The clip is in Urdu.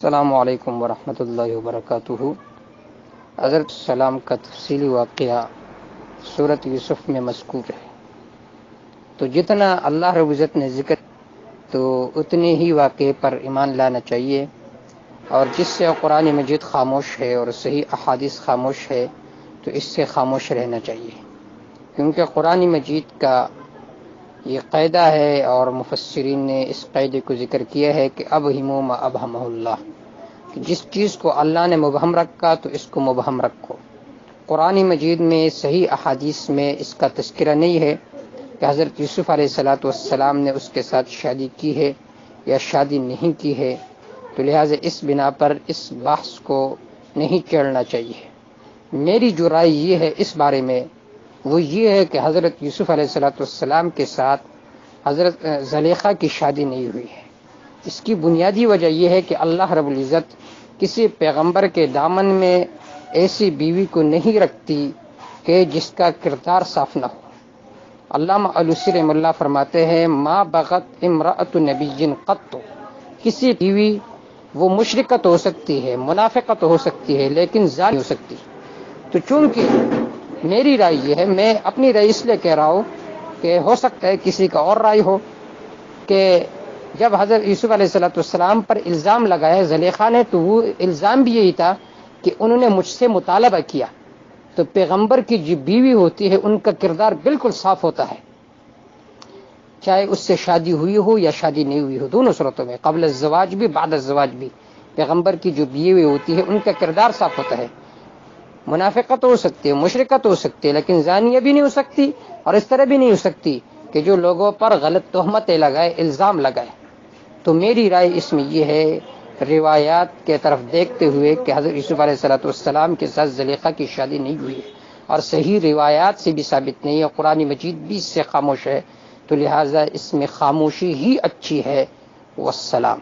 السلام علیکم ورحمۃ اللہ وبرکاتہ۔ حضرت السلام کا تفصیلی واقعہ سورۃ یوسف میں مذکور ہے، تو جتنا اللہ رب العزت نے ذکر تو اتنے ہی واقعے پر ایمان لانا چاہیے، اور جس سے قرآن مجید خاموش ہے اور صحیح احادیث خاموش ہے تو اس سے خاموش رہنا چاہیے، کیونکہ قرآن مجید کا یہ قاعدہ ہے اور مفسرین نے اس قاعدے کو ذکر کیا ہے کہ ابہموا ما ابہمہ اللہ، کہ جس چیز کو اللہ نے مبہم رکھا تو اس کو مبہم رکھو۔ قرآن مجید میں صحیح احادیث میں اس کا تذکرہ نہیں ہے کہ حضرت یوسف علیہ السلام نے اس کے ساتھ شادی کی ہے یا شادی نہیں کی ہے، تو لہٰذا اس بنا پر اس بحث کو نہیں چھیڑنا چاہیے۔ میری جو رائے یہ ہے اس بارے میں وہ یہ ہے کہ حضرت یوسف علیہ السلام کے ساتھ حضرت زلیخہ کی شادی نہیں ہوئی ہے۔ اس کی بنیادی وجہ یہ ہے کہ اللہ رب العزت کسی پیغمبر کے دامن میں ایسی بیوی کو نہیں رکھتی کہ جس کا کردار صاف نہ ہو۔ علامہ الوسی رحمہ اللہ فرماتے ہیں ما بغت امرأۃ نبی قط، کسی بیوی وہ مشرکت ہو سکتی ہے، منافقت ہو سکتی ہے، لیکن زانی ہو سکتی۔ تو چونکہ میری رائے یہ ہے، میں اپنی رائے اس لیے کہہ رہا ہوں کہ ہو سکتا ہے کسی کا اور رائے ہو، کہ جب حضرت یوسف علیہ السلام پر الزام لگایا زلیخہ نے تو وہ الزام بھی یہی تھا کہ انہوں نے مجھ سے مطالبہ کیا۔ تو پیغمبر کی جو بیوی ہوتی ہے ان کا کردار بالکل صاف ہوتا ہے، چاہے اس سے شادی ہوئی ہو یا شادی نہیں ہوئی ہو، دونوں صورتوں میں، قبل الزواج بھی بعد الزواج بھی، پیغمبر کی جو بیوی ہوتی ہے ان کا کردار صاف ہوتا ہے۔ منافقت ہو سکتی ہے، مشرکت ہو سکتی ہے، لیکن زانیہ بھی نہیں ہو سکتی، اور اس طرح بھی نہیں ہو سکتی کہ جو لوگوں پر غلط تہمتیں لگائے، الزام لگائے۔ تو میری رائے اس میں یہ ہے، روایات کے طرف دیکھتے ہوئے، کہ حضرت یوسف علیہ السلام کے ساتھ زلیخہ کی شادی نہیں ہوئی ہے، اور صحیح روایات سے بھی ثابت نہیں ہے، قرآن مجید بھی اس سے خاموش ہے، تو لہٰذا اس میں خاموشی ہی اچھی ہے۔ والسلام۔